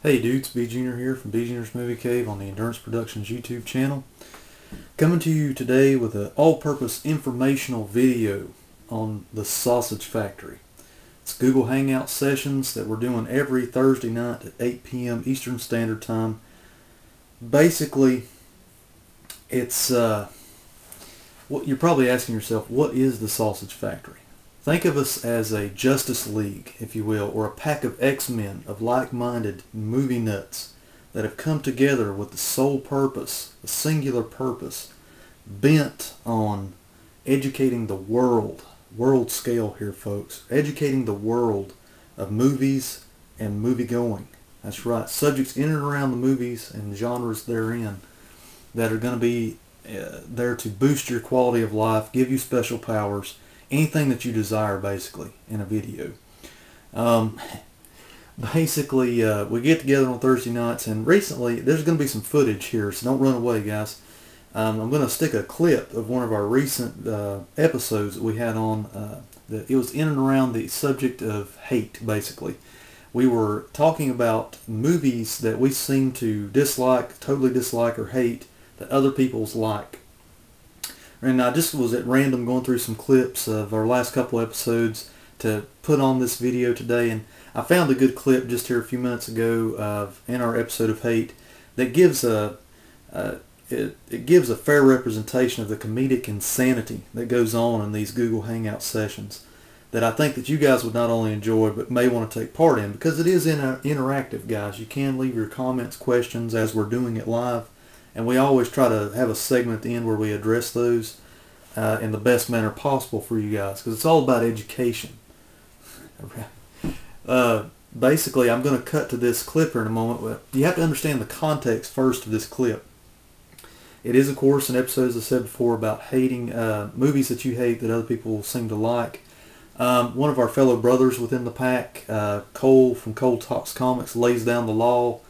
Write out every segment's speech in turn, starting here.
Hey dudes, B Junior here from B Junior's Movie Cave on the Endurance Productions YouTube channel. Coming to you today with an all-purpose informational video on the Sausage Factory. It's Google Hangout sessions that we're doing every Thursday night at 8 p.m. Eastern Standard Time. Basically, it's what you're probably asking yourself, what is the Sausage Factory? Think of us as a Justice League, if you will, or a pack of X-Men of like-minded movie nuts that have come together with the sole purpose, the singular purpose, bent on educating the world scale here folks, educating the world of movies and movie-going. That's right, subjects in and around the movies and genres therein that are going to be there to boost your quality of life, give you special powers, anything that you desire basically in a video. Basically, we get together on Thursday nights, and recently there's going to be some footage here, so don't run away guys. I'm going to stick a clip of one of our recent episodes that we had on, it was in and around the subject of hate basically. We were talking about movies that we seem to dislike, totally dislike or hate that other people's like. And I just was at random going through some clips of our last couple episodes to put on this video today, and I found a good clip just here a few minutes ago in our episode of Hate that gives it gives a fair representation of the comedic insanity that goes on in these Google Hangout sessions that I think that you guys would not only enjoy but may want to take part in, because it is interactive, guys. You can leave your comments, questions as we're doing it live. And we always try to have a segment at the end where we address those in the best manner possible for you guys, because it's all about education. Basically, I'm going to cut to this clip here in a moment. But you have to understand the context first of this clip. It is, of course, an episode, as I said before, about hating movies that you hate that other people seem to like. One of our fellow brothers within the pack, Cole from Cole Talks Comics, lays down the law.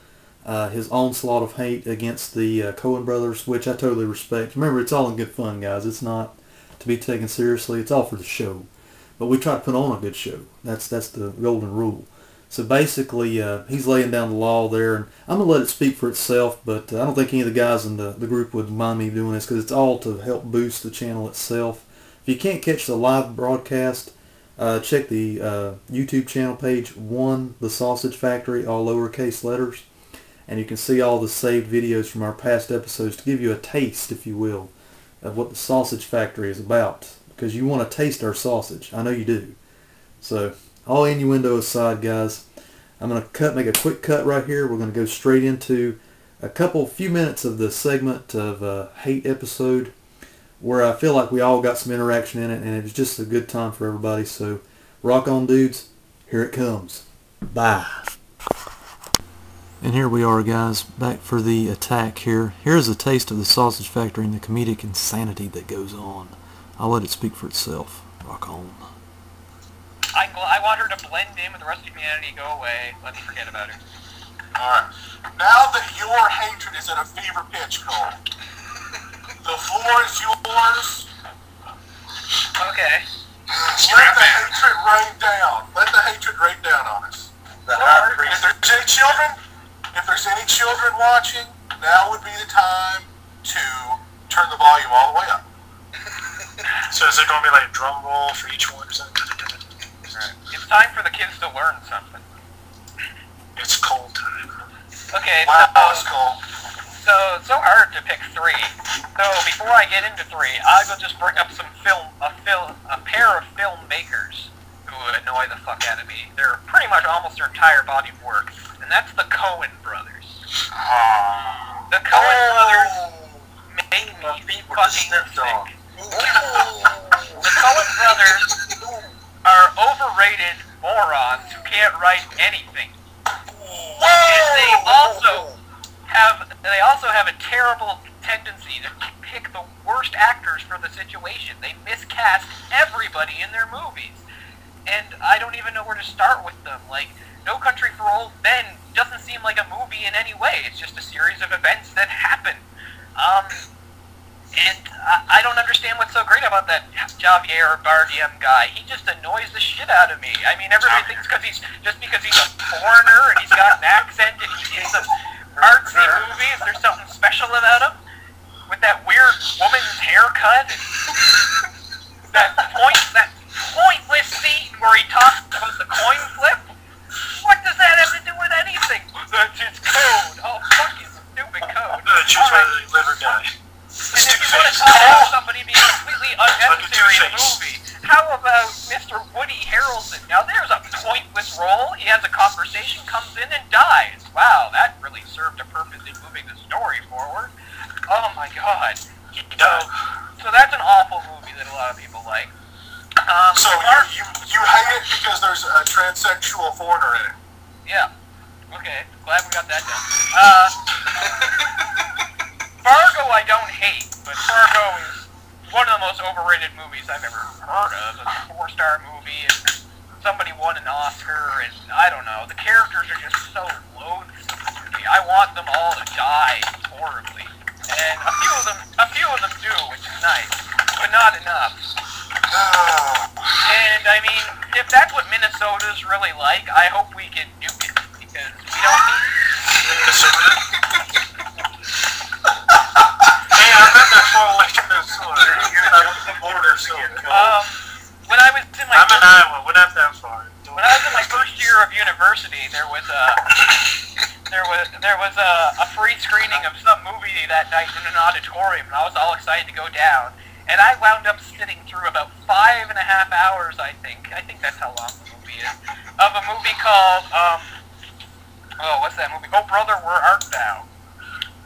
His onslaught of hate against the Coen brothers, which I totally respect. Remember, it's all in good fun, guys. It's not to be taken seriously. It's all for the show. But we try to put on a good show. That's the golden rule. So basically, he's laying down the law there, and I'm going to let it speak for itself, but I don't think any of the guys in the group would mind me doing this, because it's all to help boost the channel itself. If you can't catch the live broadcast, check the YouTube channel page 1, The Sausage Factory, all lowercase letters. And you can see all the saved videos from our past episodes to give you a taste, if you will, of what the Sausage Factory is about. Because you want to taste our sausage. I know you do. So, all innuendo aside, guys, I'm going to make a quick cut right here. We're going to go straight into a few minutes of the segment of Hate episode, where I feel like we all got some interaction in it, and it was just a good time for everybody. So, rock on, dudes. Here it comes. Bye. And here we are, guys, back for the attack here. Here's a taste of the Sausage Factory and the comedic insanity that goes on. I'll let it speak for itself. Rock on. I want her to blend in with the rest of humanity, go away. Let's forget about her. Alright. Now that your hatred is at a fever pitch, Cole, the floor is yours. Okay. Let the hatred rain down. Let the hatred rain down on us. If there's any children watching, now would be the time to turn the volume all the way up. So is it going to be like a drum roll for each one or something? Right. It's time for the kids to learn something. It's cold time. Okay, Wow, it's cold. so it's so hard to pick 3. So before I get into 3, I will just bring up a pair of filmmakers who annoy the fuck out of me. They're pretty much almost their entire body of work, and that's the Coen brothers. The Coen brothers make me fucking sick. The Coen brothers are overrated morons who can't write anything. And they also have a terrible tendency to pick the worst actors for the situation. They miscast everybody in their movies. And I don't even know where to start with them. Like, No Country for Old Men doesn't seem like a movie in any way. It's just a series of events that happen. And I don't understand what's so great about that Javier Bardem guy. He just annoys the shit out of me. I mean, everybody thinks because he's a foreigner and he's got an accent and he's in some artsy movies, there's something special about him. With that weird woman's haircut and that pointless scene where he talks about the coin flip. What does that have to do with anything? That's its code. Oh, fuck his stupid code. Choose whether you live or die. And if you want to talk about somebody being completely unnecessary in the movie, how about Mr. Woody Harrelson? Now there's a pointless role. He has a conversation, comes in and dies. Wow, that really served a purpose in moving the story forward. Oh my god. So that's an awful movie that a lot of people like. So you hate it because there's a transsexual foreigner in it? Yeah. Okay, glad we got that done. Fargo I don't hate, but Fargo is one of the most overrated movies I've ever heard of. It's a 4-star movie, and somebody won an Oscar, and I don't know, the characters are just so loathsome to me. I want them all to die horribly. And a few of them do, which is nice, but not enough. And I mean, if that's what Minnesota's really like, I hope we can nuke it, because we don't need Hey, I met that for like Minnesota. The border, so when I was in my I'm in Iowa. We're not that far. when I was in my first year of university, there was a free screening of some movie that night in an auditorium, and I was all excited to go down. And I wound up sitting through about 5.5 hours, I think that's how long the movie is, of a movie called, what's that movie? Oh Brother, Where Art Thou?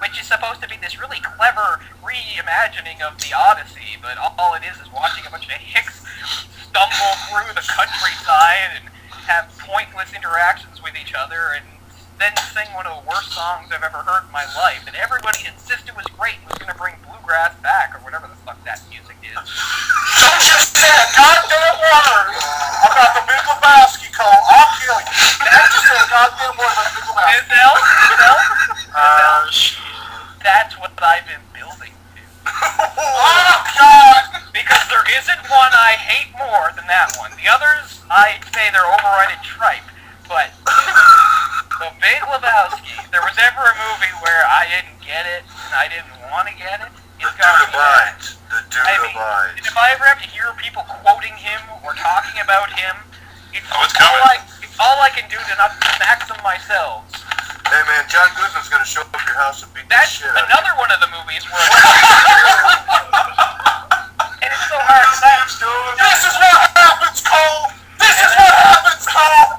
Which is supposed to be this really clever reimagining of the Odyssey, but all it is watching a bunch of hicks stumble through the countryside and have pointless interactions with each other, and then sing one of the worst songs I've ever heard in my life, and everybody insisted it was great and was going to bring bluegrass back, or whatever the fuck that music is. Don't just say a goddamn word about the Big Lebowski, Cole. I'll kill you. Don't just say a goddamn word about the Big Lebowski. Shit. That's what I've been building to. Oh, God! Because there isn't one I hate more than that one. The others, I'd say they're overrated tripe, but The Big Lebowski, if there was ever a movie where I didn't get it and I didn't want to get it, it's gotta be that. The dude abides. And if I ever have to hear people quoting him or talking about him, it's all I can do to not smack them myself. Hey man, John Goodman's gonna show up at your house and beat the That's shit out of you. another one of the movies where and it's so hard. This is what happens, Cole! This is what happens, Cole!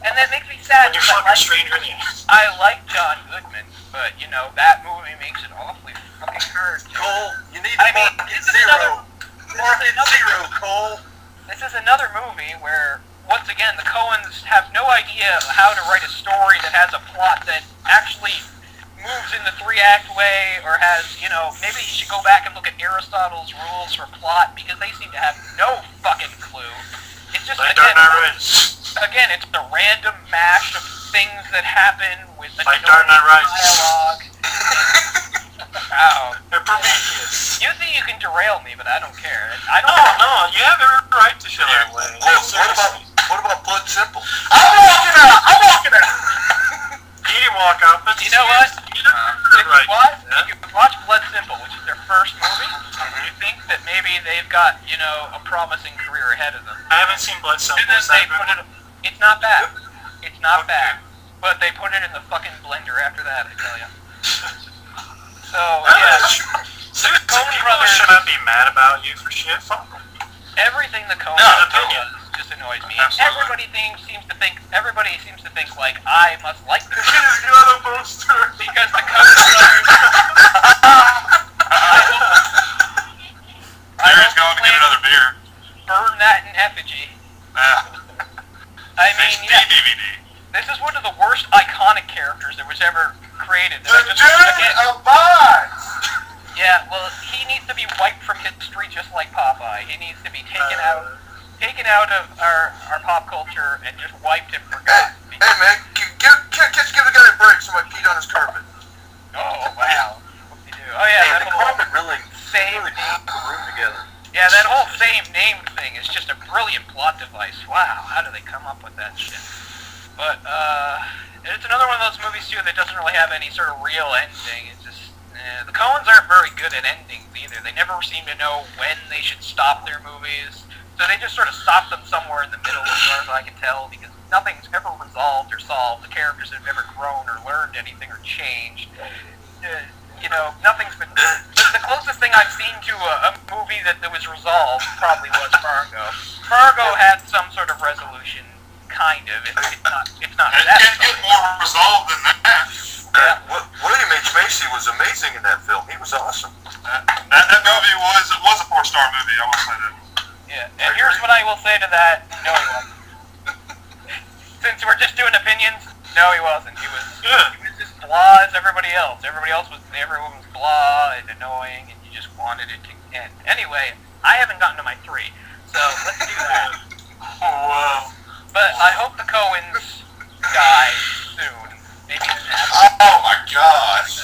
And that makes me sad. When you fuck a stranger in the ass. I like John Goodman, but you know that movie makes it awfully fucking hard. Cole, you need to I mean, mark this is zero. Mark it another- zero, Cole. This is another movie where, once again, the Coens have no idea how to write a story that has a plot that actually moves in the 3-act way, or has, you know, maybe you should go back and look at Aristotle's rules for plot, because they seem to have no fucking clue. It's just, Like Dark Knight Rises. again, it's the random mash of things that happen with Like Dark Knight Rises. dialogue. Wow. They're Prometheus. You think you can derail me, but I don't care. I don't. No, you have every right to feel that way. What about Blood Simple? I'm walking out! I'm walking out! You can walk out, but You know what? Right. You watch Blood Simple, which is their first movie. You think that maybe they've got, you know, a promising career ahead of them. I haven't seen Blood Simple. And then Is they that put good? it. It's not bad. It's not Okay. bad. But they put it in the fucking blender after that, I tell you. So So Coen people brothers- should not be mad about you for shit. Fuck them. everything the Coen No, brothers opinion. does just annoys me. Absolutely. Everybody seems to think like I must like this You're the booster! because the Coen brothers. Larry's going to get another beer. Burn that in effigy. I mean, HD yeah, DVD. this is one of the worst iconic characters that was ever created. The dude abides! Yeah, well, he needs to be wiped from history just like Popeye. He needs to be taken out of our pop culture and just wiped and forgotten. Hey man, give the guy a break. Somebody peed on his carpet. Oh, wow. What did he do? Oh yeah, Man, that the whole carpet really same put the room together. yeah, that whole same name thing is just a brilliant plot device. Wow, how do they come up with that shit? But it's another one of those movies too that doesn't really have any sort of real ending. It's just the Coens aren't very good at endings either. They never seem to know when they should stop their movies, so they just sort of stop them somewhere in the middle, as far as I can tell, because nothing's ever resolved or solved. The characters have never grown or learned anything or changed. You know, nothing's been... The closest thing I've seen to a movie that was resolved probably was Fargo. Fargo had some sort of resolution, kind of. It's not It that. can't get more resolved than that. Yeah. William H. Macy was amazing in that film. He was awesome. That movie was a 4-star movie, I will say that. Yeah, and here's what I will say to that. No, he wasn't. Since we're just doing opinions, no, he wasn't. He was just blah as everybody else. Everyone was blah and annoying, and you just wanted it to end. Anyway, I haven't gotten to my 3, so let's do that. Oh, wow. But I hope the Coens die soon. Maybe in half. Oh my gosh.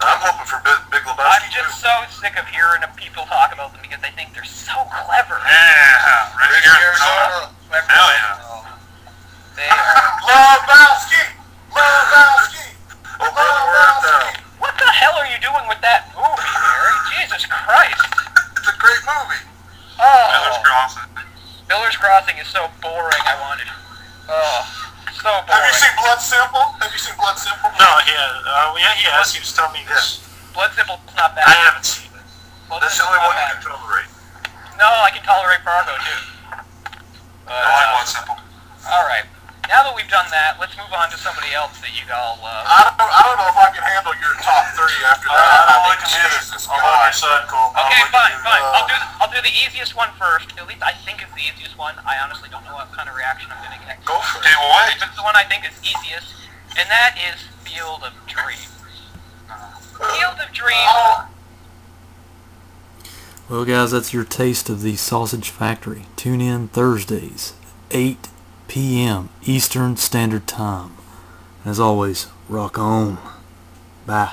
I'm hoping for Big I'm Lebowski just too. so sick of hearing people talk about them because they think they're so clever. Yeah, right here in Arizona. Clever. Hell yeah. They are. Lebowski! Lebowski! Oh, brother, we're at What the hell are you doing with that movie, Larry? Jesus Christ! it's a great movie. Miller's Oh, Crossing. Miller's Crossing is so boring. I wanted. Oh, so boring. Have you seen Blood Simple? Have you seen Blood Simple? No, yeah, he has. He was telling me this. Blood Simple's not bad. I haven't seen it. Blood That's the Simple's only not one you bad. can tolerate. No, I can tolerate Fargo too. I like Blood Simple. All right. Now that we've done that, let's move on to somebody else that you all love. I don't know if I can handle your top 3 after that. I'll I look think at Jesus I'll look at Christ. side, cool. Okay, I'll look fine, at fine. I'll do the easiest one first. At least I think it's the easiest one. I honestly don't know what kind of reaction I'm gonna get. Go for Okay, it. well, wait. It's the one I think is easiest, and that is Field of Dreams. Field of Dreams. Well, guys, that's your taste of the Sausage Factory. Tune in Thursdays, 8 p.m. Eastern Standard Time. As always, rock on. Bye.